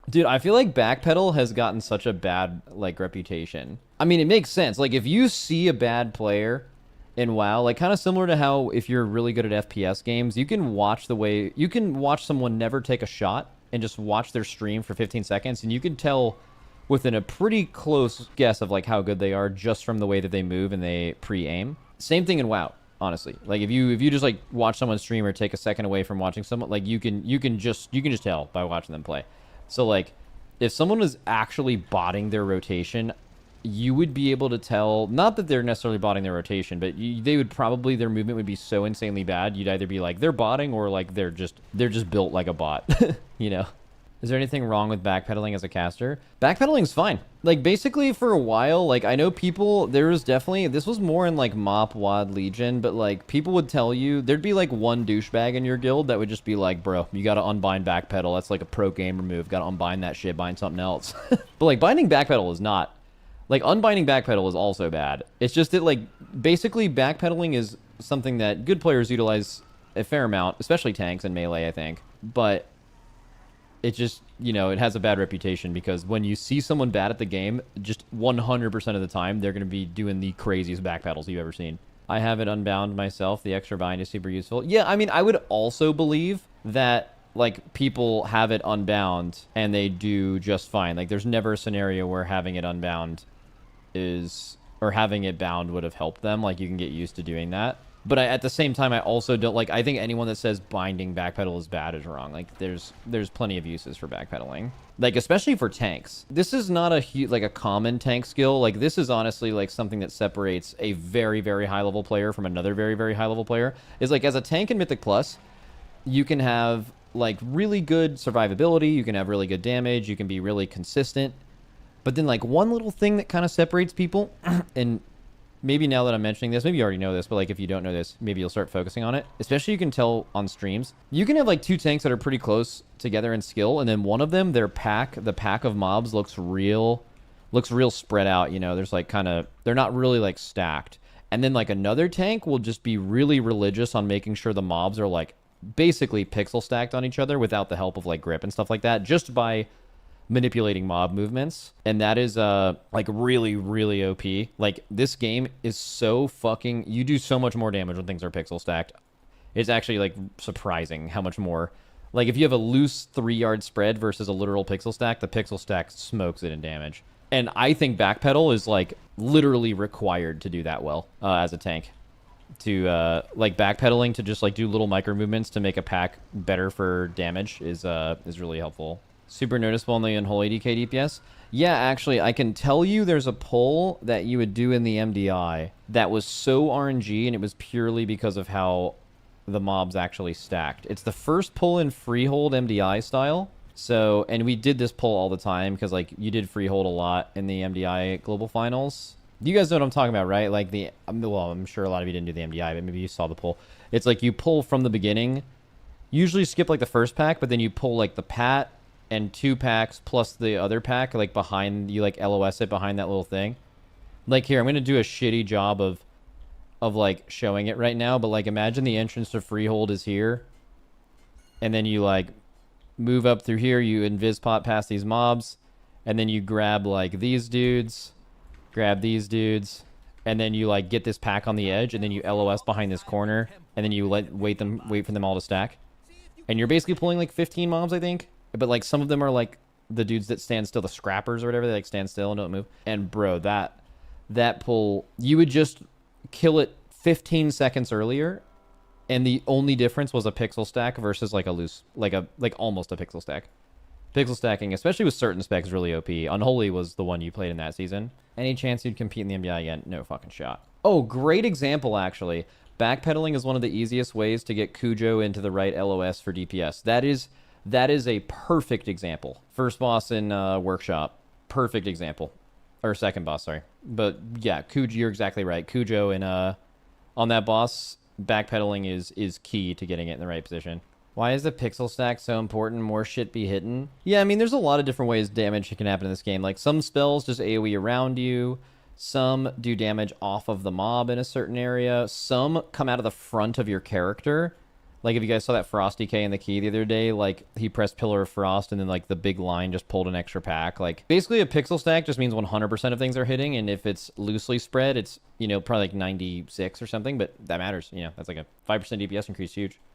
Dude, I feel like Backpedal has gotten such a bad like reputation. I mean, it makes sense. Like if you see a bad player in WoW, like kind of similar to how if you're really good at FPS games, you can watch the way you can watch someone never take a shot and just watch their stream for 15 seconds and you can tell within a pretty close guess of like how good they are just from the way that they move and they pre-aim. Same thing in WoW, honestly. Like if you just like watch someone stream or take a second away from watching someone, like you can just tell by watching them play. So like if someone was actually botting their rotation, you would be able to tell, not that they're necessarily botting their rotation, but they would probably, their movement would be so insanely bad, you'd either be like they're botting or like they're just built like a bot. You know. Is there anything wrong with backpedaling as a caster? Backpedaling's fine. Like, basically, for a while, like, I know people, there was definitely, this was more in, like, Mop, WoD, Legion, but, like, people would tell you, there'd be, like, one douchebag in your guild that would just be like, bro, you gotta unbind backpedal. That's, like, a pro gamer move. Gotta unbind that shit, bind something else. But, like, binding backpedal is not. Like, unbinding backpedal is also bad. It's just that, like, basically, backpedaling is something that good players utilize a fair amount, especially tanks and melee, I think. But it just, you know, it has a bad reputation because when you see someone bad at the game, just 100% of the time, they're going to be doing the craziest backpedals you've ever seen. I have it unbound myself. The extra bind is super useful. Yeah, I mean, I would also believe that, like, people have it unbound and they do just fine. Like, there's never a scenario where having it unbound is, or having it bound would have helped them. Like, you can get used to doing that. But at the same time, I also don't like. I think anyone that says binding backpedal is bad is wrong. Like, there's plenty of uses for backpedaling. Like, especially for tanks. This is not a common tank skill. Like, this is honestly like something that separates a very, very high level player from another very, very high level player. Is like, as a tank in Mythic Plus, you can have like really good survivability. You can have really good damage. You can be really consistent. But then like one little thing that kind of separates people and maybe now that I'm mentioning this, maybe you already know this, but like if you don't know this, maybe you'll start focusing on it. Especially you can tell on streams. You can have like two tanks that are pretty close together in skill, and then one of them, the pack of mobs looks real spread out, you know. There's like kind of, they're not really like stacked. And then like another tank will just be really religious on making sure the mobs are like basically pixel stacked on each other without the help of like grip and stuff like that, just by manipulating mob movements. And that is like really, really OP. Like, this game is so fucking, you do so much more damage when things are pixel stacked. It's actually like surprising how much more. Like, if you have a loose 3-yard spread versus a literal pixel stack, the pixel stack smokes it in damage. And I think backpedal is like literally required to do that well as a tank. To like backpedaling to just like do little micro movements to make a pack better for damage is really helpful. Super noticeable in the Unholy DK DPS. Yeah, actually, I can tell you there's a pull that you would do in the MDI that was so RNG, and it was purely because of how the mobs actually stacked. It's the first pull in Freehold MDI style. So, and we did this pull all the time because, like, you did Freehold a lot in the MDI Global Finals. You guys know what I'm talking about, right? Like, well, I'm sure a lot of you didn't do the MDI, but maybe you saw the pull. It's like you pull from the beginning. Usually skip, like, the first pack, but then you pull, like, the Pat and 2 packs plus the other pack, like, behind, you, like, LOS it behind that little thing. Like, here, I'm going to do a shitty job of, like, showing it right now, but, like, imagine the entrance to Freehold is here, and then you, like, move up through here, you invis pot past these mobs, and then you grab, like, these dudes, grab these dudes, and then you, like, get this pack on the edge, and then you LOS behind this corner, and then you wait for them all to stack. And you're basically pulling, like, 15 mobs, I think. But, like, some of them are, like, the dudes that stand still, the scrappers or whatever. They, like, stand still and don't move. And, bro, that pull, you would just kill it 15 seconds earlier, and the only difference was a pixel stack versus, like, a loose, like, almost a pixel stack. Pixel stacking, especially with certain specs, really OP. Unholy was the one you played in that season. Any chance you'd compete in the MBI again? No fucking shot. Oh, great example, actually. Backpedaling is one of the easiest ways to get Cujo into the right LOS for DPS. That is a perfect example. First boss in Workshop. Perfect example. Or second boss, sorry. But yeah, Cujo, you're exactly right. Cujo in on that boss, backpedaling is key to getting it in the right position. Why is the pixel stack so important? More shit be hitting? Yeah, I mean, there's a lot of different ways damage can happen in this game. Like, some spells just AoE around you. Some do damage off of the mob in a certain area. Some come out of the front of your character. Like if you guys saw that Frosty K in the key the other day, like he pressed Pillar of Frost and then like the big line just pulled an extra pack. Like basically a pixel stack just means 100% of things are hitting, and if it's loosely spread, it's, you know, probably like 96 or something, but that matters. You know, that's like a 5% DPS increase, huge.